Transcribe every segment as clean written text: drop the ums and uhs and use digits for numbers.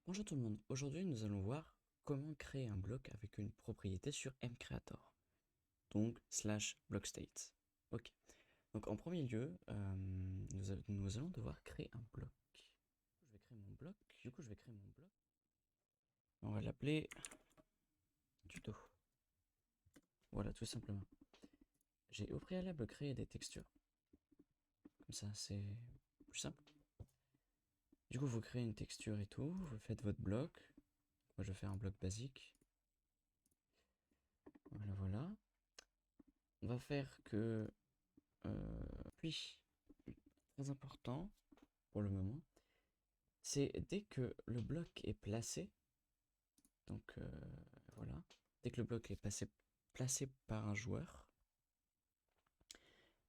Bonjour tout le monde, aujourd'hui nous allons voir comment créer un bloc avec une propriété sur mCreator, donc slash blockstate. Ok, donc en premier lieu, nous allons devoir créer un bloc. Je vais créer mon bloc, on va l'appeler tuto. Voilà, tout simplement. J'ai au préalable créé des textures, comme ça c'est plus simple. Du coup vous créez une texture et tout, vous faites votre bloc. Moi je vais faire un bloc basique. Voilà, voilà. On va faire que puis très important pour le moment, c'est dès que le bloc est placé, donc voilà, dès que le bloc est placé par un joueur,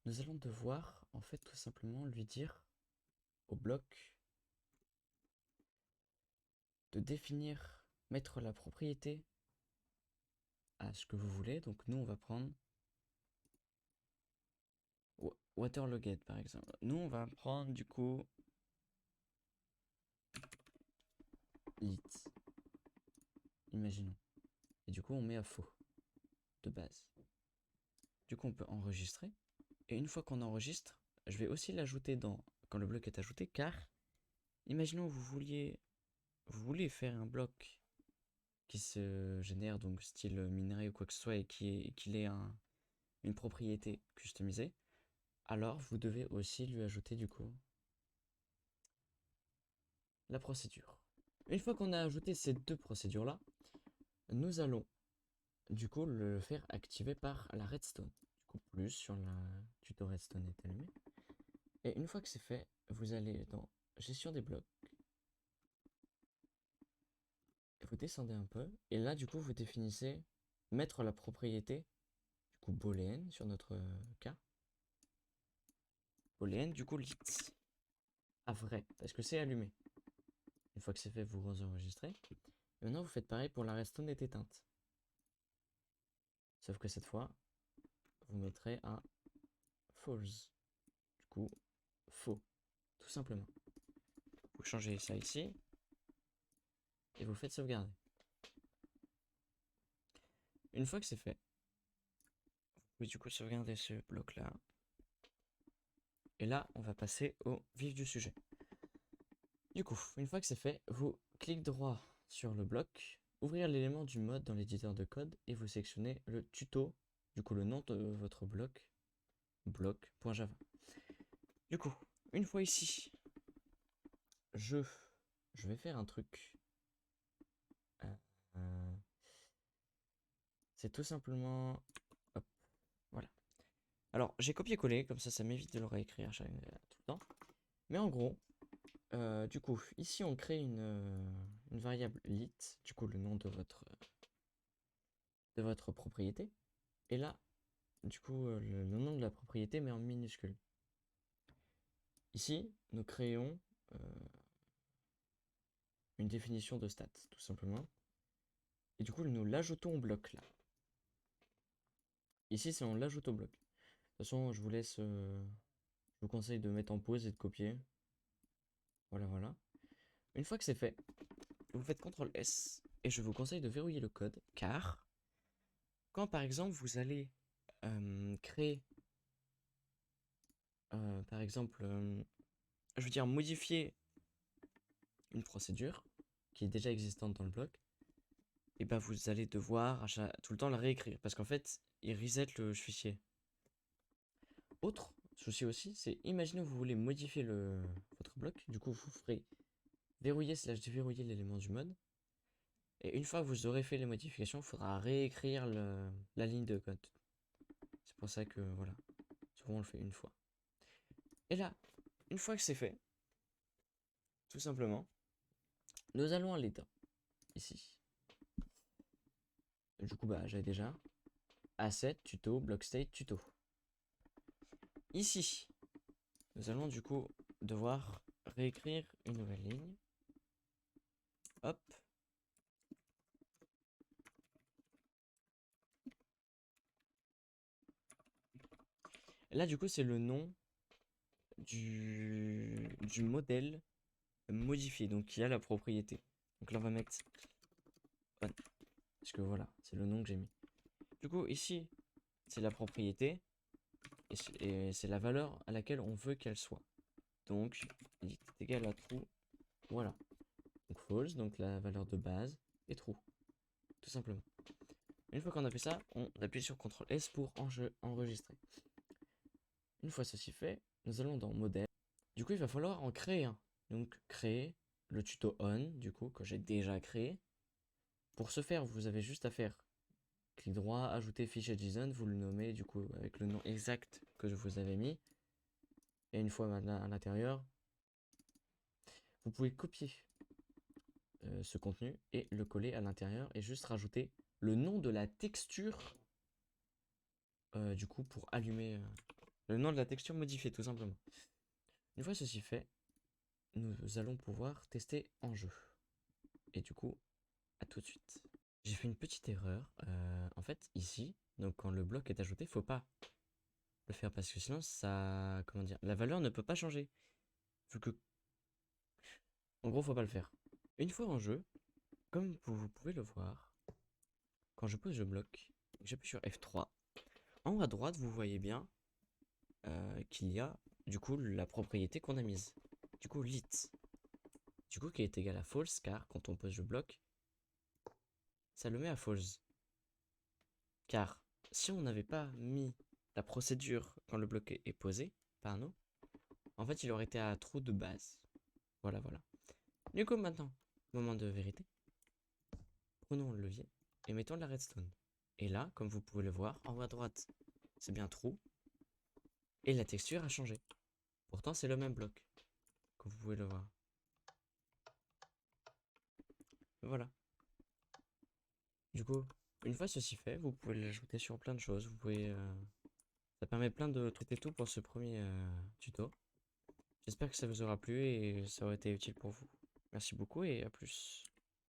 nous allons devoir en fait tout simplement lui dire au bloc de définir, mettre la propriété à ce que vous voulez. Donc nous on va prendre waterlogged par exemple. Nous on va prendre du coup lit, imaginons. Et du coup on met à faux de base. Du coup on peut enregistrer. Et une fois qu'on enregistre, je vais aussi l'ajouter quand le bloc est ajouté, car imaginons vous voulez faire un bloc qui se génère donc style minerai ou quoi que ce soit et qu'il ait une propriété customisée, alors vous devez aussi lui ajouter du coup la procédure. Une fois qu'on a ajouté ces deux procédures-là, nous allons du coup le faire activer par la redstone. Du coup plus sur la tuto redstone est allumé. Et une fois que c'est fait, vous allez dans gestion des blocs. Vous descendez un peu, et là, du coup, vous définissez mettre la propriété, du coup, booléenne sur notre cas. Booléenne, du coup, lit à vrai, parce que c'est allumé. Une fois que c'est fait, vous enregistrez. Et maintenant, vous faites pareil pour la redstone est éteinte. Sauf que cette fois, vous mettrez un false. Du coup, faux, tout simplement. Vous changez ça ici, et vous faites sauvegarder. Une fois que c'est fait, vous pouvez du coup sauvegarder ce bloc-là. Et là, on va passer au vif du sujet. Du coup, une fois que c'est fait, vous cliquez droit sur le bloc, ouvrir l'élément du mode dans l'éditeur de code et vous sélectionnez le tuto, du coup le nom de votre bloc, bloc.java. Du coup, une fois ici, je, je vais faire un truc. Euh, euh, c'est tout simplement... Hop, voilà. Alors, j'ai copié-collé, comme ça m'évite de le réécrire tout le temps. Mais en gros, du coup, ici on crée une variable lit, du coup le nom de votre propriété. Et là, du coup, le nom de la propriété mais en minuscule. Ici, nous créons une définition de stats, tout simplement. Et du coup, nous l'ajoutons au bloc là. Ici, c'est on l'ajoute au bloc. De toute façon, je vous conseille de mettre en pause et de copier. Voilà, voilà. Une fois que c'est fait, vous faites CTRL S et je vous conseille de verrouiller le code car quand par exemple vous allez créer, par exemple, je veux dire modifier une procédure qui est déjà existante dans le bloc, et ben vous allez devoir tout le temps la réécrire parce qu'en fait, il reset le fichier. Autre souci aussi, c'est imaginez que vous voulez modifier votre bloc, du coup vous ferez verrouiller slash déverrouiller l'élément du mode, et une fois que vous aurez fait les modifications, il faudra réécrire la ligne de code. C'est pour ça que voilà, souvent on le fait une fois. Et là, une fois que c'est fait, tout simplement, nous allons à l'état, ici. Du coup, bah, j'avais déjà asset, tuto, block state, tuto. Ici, nous allons du coup devoir réécrire une nouvelle ligne. Hop. Là, du coup, c'est le nom du modèle modifié, donc qui a la propriété. Donc là, on va mettre on. Parce que voilà, c'est le nom que j'ai mis. Du coup, ici, c'est la propriété. Et c'est la valeur à laquelle on veut qu'elle soit. Donc, int est égal à true. Voilà. Donc false, donc la valeur de base, et true. Tout simplement. Une fois qu'on a fait ça, on appuie sur CTRL S pour enregistrer. Une fois ceci fait, nous allons dans modèle. Du coup, il va falloir en créer un. Donc, créer le tuto on, du coup, que j'ai déjà créé. Pour ce faire, vous avez juste à faire clic droit, ajouter fichier JSON, vous le nommez du coup avec le nom exact que je vous avais mis. Et une fois à l'intérieur, vous pouvez copier ce contenu et le coller à l'intérieur et juste rajouter le nom de la texture du coup pour allumer le nom de la texture modifiée tout simplement. Une fois ceci fait, nous allons pouvoir tester en jeu. Et du coup, à tout de suite. J'ai fait une petite erreur. En fait, ici, donc quand le bloc est ajouté, faut pas le faire parce que sinon ça, comment dire, la valeur ne peut pas changer. Vu que, en gros, faut pas le faire. Une fois en jeu, comme vous pouvez le voir, quand je pose le bloc, j'appuie sur F3. En haut à droite, vous voyez bien qu'il y a du coup la propriété qu'on a mise. Du coup, lit. Du coup, qui est égal à false, car quand on pose le bloc, ça le met à false. Car si on n'avait pas mis la procédure quand le bloc est posé par nous, en fait, il aurait été à true de base. Voilà, voilà. Du coup, maintenant, moment de vérité. Prenons le levier et mettons la redstone. Et là, comme vous pouvez le voir, en haut à droite, c'est bien true. Et la texture a changé. Pourtant, c'est le même bloc, comme vous pouvez le voir. Voilà. Du coup, une fois ceci fait, vous pouvez l'ajouter sur plein de choses. Vous pouvez, ça permet plein de trucs et tout pour ce premier tuto. J'espère que ça vous aura plu et ça aura été utile pour vous. Merci beaucoup et à plus.